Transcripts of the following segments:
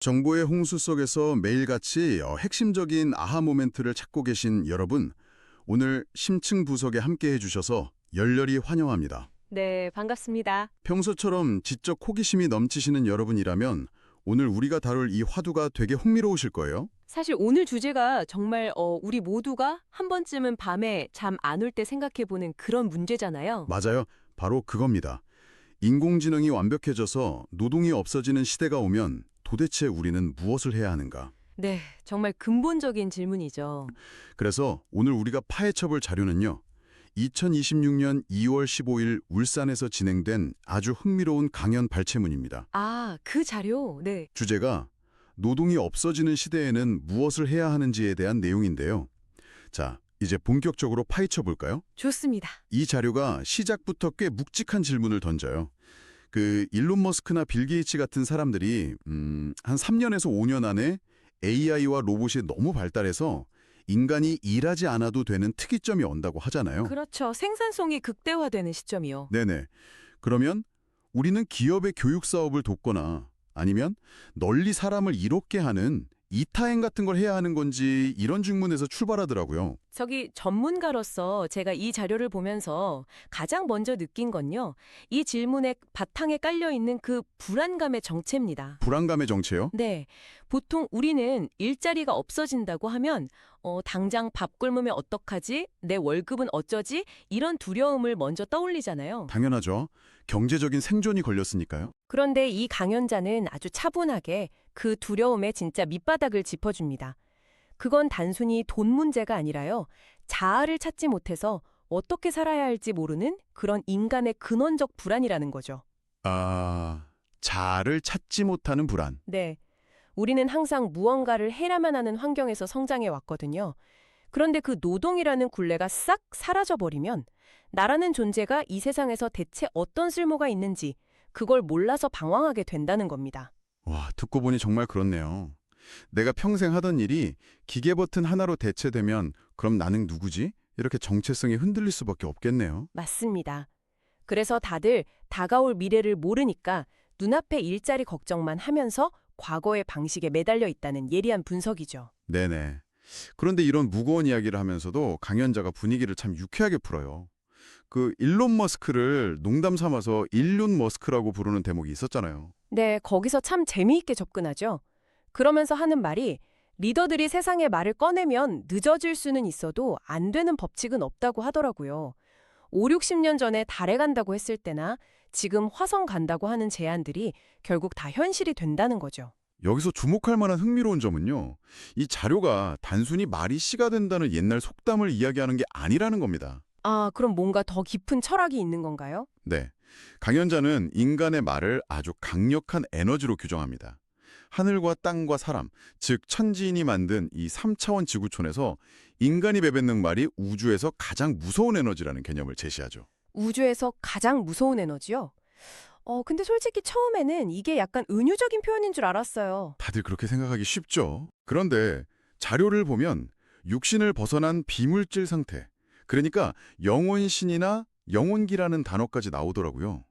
정보의 홍수 속에서 매일같이 핵심적인 아하 모멘트를 찾고 계신 여러분, 오늘 심층 부석에 함께 해주셔서 열렬히 환영합니다. 네, 반갑습니다. 평소처럼 지적 호기심이 넘치시는 여러분이라면 오늘 우리가 다룰 이 화두가 되게 흥미로우실 거예요. 사실 오늘 주제가 정말 우리 모두가 한 번쯤은 밤에 잠 안 올 때 생각해보는 그런 문제잖아요. 맞아요. 바로 그겁니다. 인공지능이 완벽해져서 노동이 없어지는 시대가 오면 도대체 우리는 무엇을 해야 하는가? 네, 정말 근본적인 질문이죠. 그래서 오늘 우리가 파헤쳐볼 자료는요. 2026년 2월 15일 울산에서 진행된 아주 흥미로운 강연 발췌문입니다. 아, 그 자료? 네. 주제가 노동이 없어지는 시대에는 무엇을 해야 하는지에 대한 내용인데요. 자, 이제 본격적으로 파헤쳐 볼까요? 좋습니다. 이 자료가 시작부터 꽤 묵직한 질문을 던져요. 일론 머스크나 빌 게이츠 같은 사람들이 한 3년에서 5년 안에 AI와 로봇이 너무 발달해서 인간이 일하지 않아도 되는 특이점이 온다고 하잖아요. 그렇죠. 생산성이 극대화되는 시점이요. 네네. 그러면 우리는 기업의 교육 사업을 돕거나 아니면 널리 사람을 이롭게 하는 이타행 같은 걸 해야 하는 건지 이런 질문에서 출발하더라고요. 저기 전문가로서 제가 이 자료를 보면서 가장 먼저 느낀 건요. 이 질문의 바탕에 깔려있는 그 불안감의 정체입니다. 불안감의 정체요? 네. 보통 우리는 일자리가 없어진다고 하면 당장 밥 굶으면 어떡하지? 내 월급은 어쩌지? 이런 두려움을 먼저 떠올리잖아요. 당연하죠. 경제적인 생존이 걸렸으니까요. 그런데 이 강연자는 아주 차분하게 그 두려움의 진짜 밑바닥을 짚어줍니다. 그건 단순히 돈 문제가 아니라요. 자아를 찾지 못해서 어떻게 살아야 할지 모르는 그런 인간의 근원적 불안이라는 거죠. 자아를 찾지 못하는 불안. 네. 우리는 항상 무언가를 해야만 하는 환경에서 성장해 왔거든요. 그런데 그 노동이라는 굴레가 싹 사라져버리면 나라는 존재가 이 세상에서 대체 어떤 쓸모가 있는지 그걸 몰라서 방황하게 된다는 겁니다. 와, 듣고 보니 정말 그렇네요. 내가 평생 하던 일이 기계 버튼 하나로 대체되면 그럼 나는 누구지? 이렇게 정체성이 흔들릴 수밖에 없겠네요. 맞습니다. 그래서 다들 다가올 미래를 모르니까 눈앞의 일자리 걱정만 하면서 과거의 방식에 매달려 있다는 예리한 분석이죠. 네네. 그런데 이런 무거운 이야기를 하면서도 강연자가 분위기를 참 유쾌하게 풀어요. 일론 머스크를 농담 삼아서 일륜 머스크라고 부르는 대목이 있었잖아요. 네, 거기서 참 재미있게 접근하죠. 그러면서 하는 말이 리더들이 세상의 말을 꺼내면 늦어질 수는 있어도 안 되는 법칙은 없다고 하더라고요. 5, 60년 전에 달에 간다고 했을 때나 지금 화성 간다고 하는 제안들이 결국 다 현실이 된다는 거죠. 여기서 주목할 만한 흥미로운 점은요. 이 자료가 단순히 말이 씨가 된다는 옛날 속담을 이야기하는 게 아니라는 겁니다. 아, 그럼 뭔가 더 깊은 철학이 있는 건가요? 네. 강연자는 인간의 말을 아주 강력한 에너지로 규정합니다. 하늘과 땅과 사람, 즉 천지인이 만든 이 3차원 지구촌에서 인간이 내뱉는 말이 우주에서 가장 무서운 에너지라는 개념을 제시하죠. 우주에서 가장 무서운 에너지요? 근데 솔직히 처음에는 이게 약간 은유적인 표현인 줄 알았어요. 다들 그렇게 생각하기 쉽죠. 그런데 자료를 보면 육신을 벗어난 비물질 상태, 그러니까 영혼신이나 영혼기라는 단어까지 나오더라고요.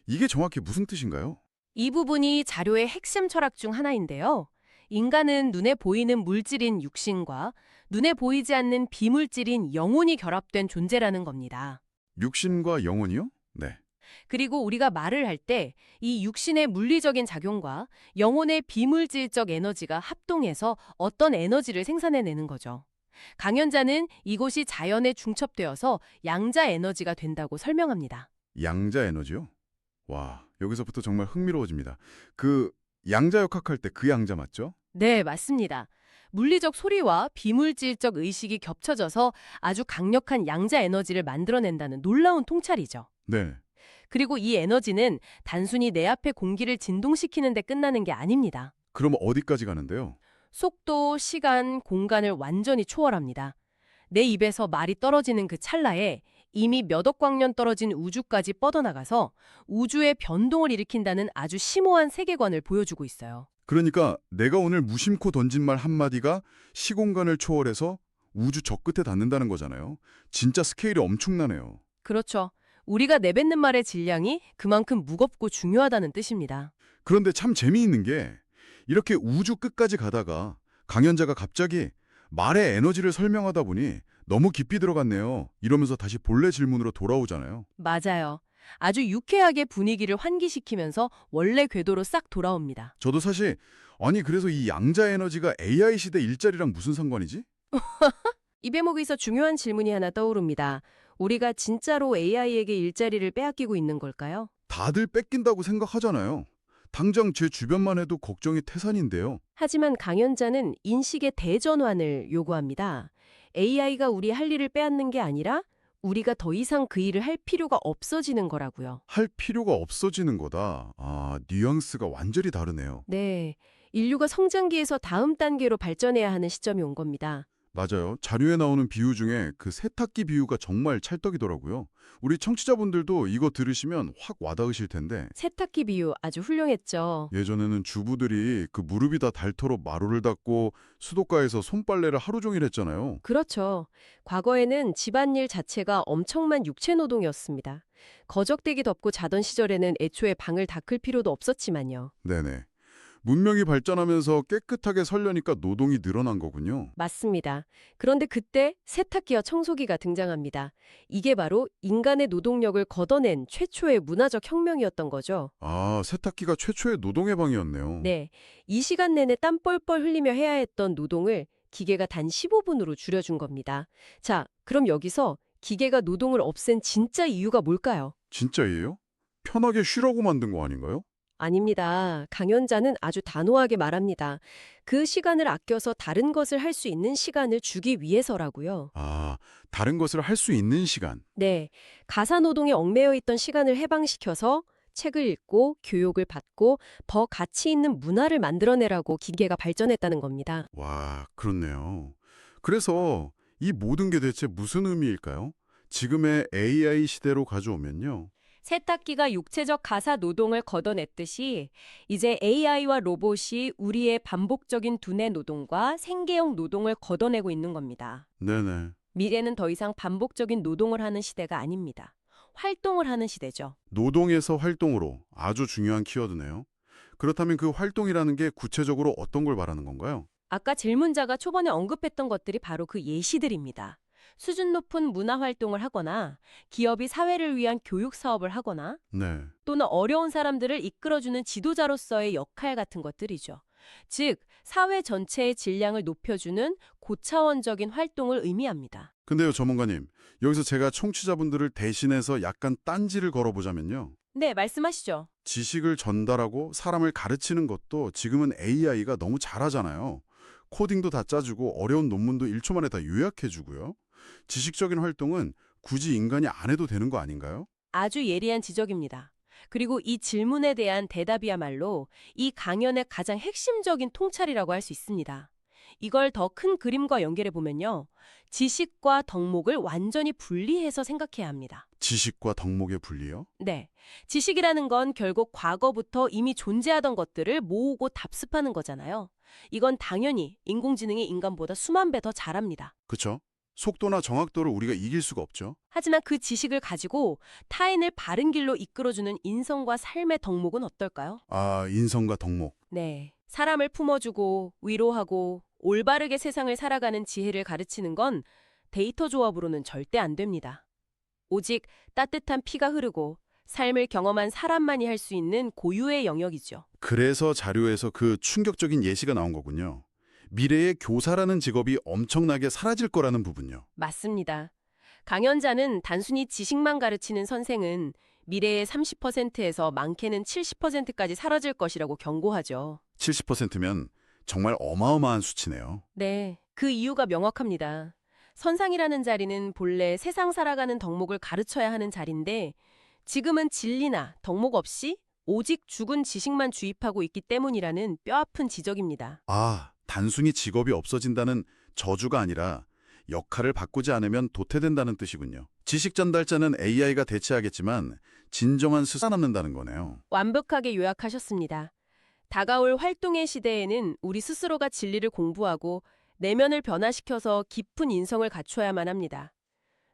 이게 정확히 무슨 뜻인가요? 이 부분이 자료의 핵심 철학 중 하나인데요. 인간은 눈에 보이는 물질인 육신과 눈에 보이지 않는 비물질인 영혼이 결합된 존재라는 겁니다. 육신과 영혼이요? 네. 그리고 우리가 말을 할 때 이 육신의 물리적인 작용과 영혼의 비물질적 에너지가 합동해서 어떤 에너지를 생산해내는 거죠. 강연자는 이곳이 자연에 중첩되어서 양자 에너지가 된다고 설명합니다. 양자 에너지요? 와, 여기서부터 정말 흥미로워집니다. 양자역학할 때 그 양자 맞죠? 네, 맞습니다. 물리적 소리와 비물질적 의식이 겹쳐져서 아주 강력한 양자 에너지를 만들어낸다는 놀라운 통찰이죠. 네. 그리고 이 에너지는 단순히 내 앞의 공기를 진동시키는 데 끝나는 게 아닙니다. 그럼 어디까지 가는데요? 속도, 시간, 공간을 완전히 초월합니다. 내 입에서 말이 떨어지는 그 찰나에 이미 몇 억 광년 떨어진 우주까지 뻗어나가서 우주의 변동을 일으킨다는 아주 심오한 세계관을 보여주고 있어요. 그러니까 내가 오늘 무심코 던진 말 한마디가 시공간을 초월해서 우주 저 끝에 닿는다는 거잖아요. 진짜 스케일이 엄청나네요. 그렇죠. 우리가 내뱉는 말의 질량이 그만큼 무겁고 중요하다는 뜻입니다. 그런데 참 재미있는 게 이렇게 우주 끝까지 가다가 강연자가 갑자기 말의 에너지를 설명하다 보니 너무 깊이 들어갔네요. 이러면서 다시 본래 질문으로 돌아오잖아요. 맞아요. 아주 유쾌하게 분위기를 환기시키면서 원래 궤도로 싹 돌아옵니다. 저도 사실 아니 그래서 이 양자 에너지가 AI 시대 일자리랑 무슨 상관이지? 이 대목에서 중요한 질문이 하나 떠오릅니다. 우리가 진짜로 AI에게 일자리를 빼앗기고 있는 걸까요? 다들 뺏긴다고 생각하잖아요. 당장 제 주변만 해도 걱정이 태산인데요. 하지만 강연자는 인식의 대전환을 요구합니다. AI가 우리 할 일을 빼앗는 게 아니라 우리가 더 이상 그 일을 할 필요가 없어지는 거라고요. 할 필요가 없어지는 거다. 아, 뉘앙스가 완전히 다르네요. 네, 인류가 성장기에서 다음 단계로 발전해야 하는 시점이 온 겁니다. 맞아요. 자료에 나오는 비유 중에 그 세탁기 비유가 정말 찰떡이더라고요. 우리 청취자분들도 이거 들으시면 확 와닿으실 텐데 세탁기 비유 아주 훌륭했죠. 예전에는 주부들이 그 무릎이 다 닳도록 마루를 닦고 수도가에서 손빨래를 하루 종일 했잖아요. 그렇죠. 과거에는 집안일 자체가 엄청난 육체 노동이었습니다. 거적대기 덮고 자던 시절에는 애초에 방을 닦을 필요도 없었지만요. 네네. 문명이 발전하면서 깨끗하게 설려니까 노동이 늘어난 거군요. 맞습니다. 그런데 그때 세탁기와 청소기가 등장합니다. 이게 바로 인간의 노동력을 걷어낸 최초의 문화적 혁명이었던 거죠. 아, 세탁기가 최초의 노동의 방이었네요. 네. 이 시간 내내 땀 뻘뻘 흘리며 해야 했던 노동을 기계가 단 15분으로 줄여준 겁니다. 자, 그럼 여기서 기계가 노동을 없앤 진짜 이유가 뭘까요? 진짜예요? 편하게 쉬라고 만든 거 아닌가요? 아닙니다. 강연자는 아주 단호하게 말합니다. 그 시간을 아껴서 다른 것을 할 수 있는 시간을 주기 위해서라고요. 아, 다른 것을 할 수 있는 시간. 네, 가사노동에 얽매여 있던 시간을 해방시켜서 책을 읽고 교육을 받고 더 가치 있는 문화를 만들어내라고 기계가 발전했다는 겁니다. 와, 그렇네요. 그래서 이 모든 게 대체 무슨 의미일까요? 지금의 AI 시대로 가져오면요. 세탁기가 육체적 가사 노동을 걷어냈듯이 이제 AI와 로봇이 우리의 반복적인 두뇌 노동과 생계형 노동을 걷어내고 있는 겁니다. 네네. 미래는 더 이상 반복적인 노동을 하는 시대가 아닙니다. 활동을 하는 시대죠. 노동에서 활동으로 아주 중요한 키워드네요. 그렇다면 그 활동이라는 게 구체적으로 어떤 걸 말하는 건가요? 아까 질문자가 초반에 언급했던 것들이 바로 그 예시들입니다. 수준 높은 문화 활동을 하거나 기업이 사회를 위한 교육 사업을 하거나 네. 또는 어려운 사람들을 이끌어주는 지도자로서의 역할 같은 것들이죠. 즉, 사회 전체의 질량을 높여주는 고차원적인 활동을 의미합니다. 근데요, 전문가님. 여기서 제가 청취자분들을 대신해서 약간 딴지를 걸어보자면요. 네, 말씀하시죠. 지식을 전달하고 사람을 가르치는 것도 지금은 AI가 너무 잘하잖아요. 코딩도 다 짜주고 어려운 논문도 1초 만에 다 요약해주고요. 지식적인 활동은 굳이 인간이 안 해도 되는 거 아닌가요? 아주 예리한 지적입니다. 그리고 이 질문에 대한 대답이야말로 이 강연의 가장 핵심적인 통찰이라고 할 수 있습니다. 이걸 더 큰 그림과 연결해 보면요. 지식과 덕목을 완전히 분리해서 생각해야 합니다. 지식과 덕목의 분리요? 네. 지식이라는 건 결국 과거부터 이미 존재하던 것들을 모으고 답습하는 거잖아요. 이건 당연히 인공지능이 인간보다 수만 배 더 잘합니다. 그쵸? 속도나 정확도를 우리가 이길 수가 없죠. 하지만 그 지식을 가지고 타인을 바른 길로 이끌어주는 인성과 삶의 덕목은 어떨까요? 아, 인성과 덕목. 네. 사람을 품어주고 위로하고 올바르게 세상을 살아가는 지혜를 가르치는 건 데이터 조합으로는 절대 안 됩니다. 오직 따뜻한 피가 흐르고 삶을 경험한 사람만이 할 수 있는 고유의 영역이죠. 그래서 자료에서 그 충격적인 예시가 나온 거군요. 미래의 교사라는 직업이 엄청나게 사라질 거라는 부분요. 맞습니다. 강연자는 단순히 지식만 가르치는 선생은 미래의 30%에서 많게는 70%까지 사라질 것이라고 경고하죠. 70%면 정말 어마어마한 수치네요. 네, 그 이유가 명확합니다. 선상이라는 자리는 본래 세상 살아가는 덕목을 가르쳐야 하는 자리인데 지금은 진리나 덕목 없이 오직 죽은 지식만 주입하고 있기 때문이라는 뼈아픈 지적입니다. 아, 단순히 직업이 없어진다는 저주가 아니라 역할을 바꾸지 않으면 도태된다는 뜻이군요. 지식 전달자는 AI가 대체하겠지만 진정한 스가 남는다는 거네요. 완벽하게 요약하셨습니다. 다가올 활동의 시대에는 우리 스스로가 진리를 공부하고 내면을 변화시켜서 깊은 인성을 갖춰야만 합니다.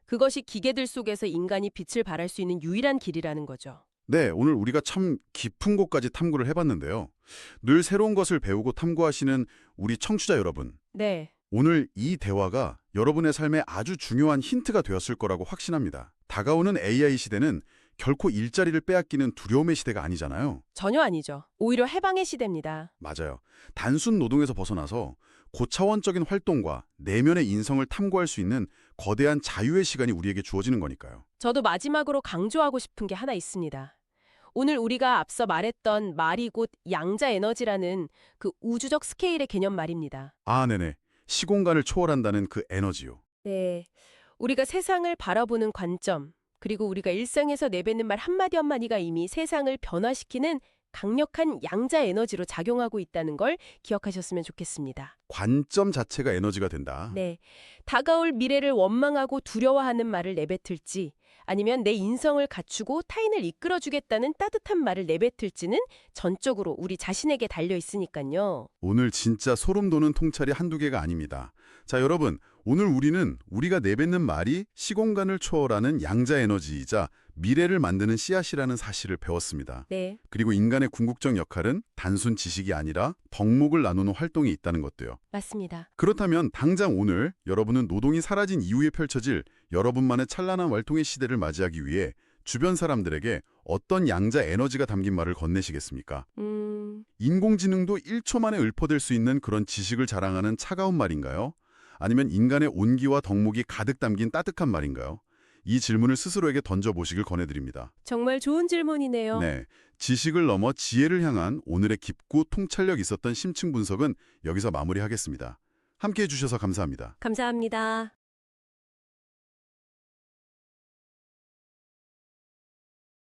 그것이 기계들 속에서 인간이 빛을 발할 수 있는 유일한 길이라는 거죠. 네, 오늘 우리가 참 깊은 곳까지 탐구를 해봤는데요. 늘 새로운 것을 배우고 탐구하시는 우리 청취자 여러분, 네. 오늘 이 대화가 여러분의 삶에 아주 중요한 힌트가 되었을 거라고 확신합니다. 다가오는 AI 시대는 결코 일자리를 빼앗기는 두려움의 시대가 아니잖아요. 전혀 아니죠. 오히려 해방의 시대입니다. 맞아요. 단순 노동에서 벗어나서 고차원적인 활동과 내면의 인성을 탐구할 수 있는 거대한 자유의 시간이 우리에게 주어지는 거니까요. 저도 마지막으로 강조하고 싶은 게 하나 있습니다. 오늘 우리가 앞서 말했던 말이 곧 양자 에너지라는 그 우주적 스케일의 개념 말입니다. 아, 네네. 시공간을 초월한다는 그 에너지요. 네. 우리가 세상을 바라보는 관점, 그리고 우리가 일상에서 내뱉는 말 한마디 한마디가 이미 세상을 변화시키는 강력한 양자 에너지로 작용하고 있다는 걸 기억하셨으면 좋겠습니다. 관점 자체가 에너지가 된다. 네. 다가올 미래를 원망하고 두려워하는 말을 내뱉을지, 아니면 내 인성을 갖추고 타인을 이끌어주겠다는 따뜻한 말을 내뱉을지는 전적으로 우리 자신에게 달려 있으니까요. 오늘 진짜 소름 돋는 통찰이 한두 개가 아닙니다. 자, 여러분, 오늘 우리는 우리가 내뱉는 말이 시공간을 초월하는 양자 에너지이자 미래를 만드는 씨앗이라는 사실을 배웠습니다. 네. 그리고 인간의 궁극적 역할은 단순 지식이 아니라 덕목을 나누는 활동이 있다는 것도요. 맞습니다. 그렇다면 당장 오늘 여러분은 노동이 사라진 이후에 펼쳐질 여러분만의 찬란한 활동의 시대를 맞이하기 위해 주변 사람들에게 어떤 양자 에너지가 담긴 말을 건네시겠습니까? 인공지능도 1초 만에 읊어댈 수 있는 그런 지식을 자랑하는 차가운 말인가요? 아니면 인간의 온기와 덕목이 가득 담긴 따뜻한 말인가요? 이 질문을 스스로에게 던져보시길 권해드립니다. 정말 좋은 질문이네요. 네, 지식을 넘어 지혜를 향한 오늘의 깊고 통찰력 있었던 심층 분석은 여기서 마무리하겠습니다. 함께해 주셔서 감사합니다. 감사합니다.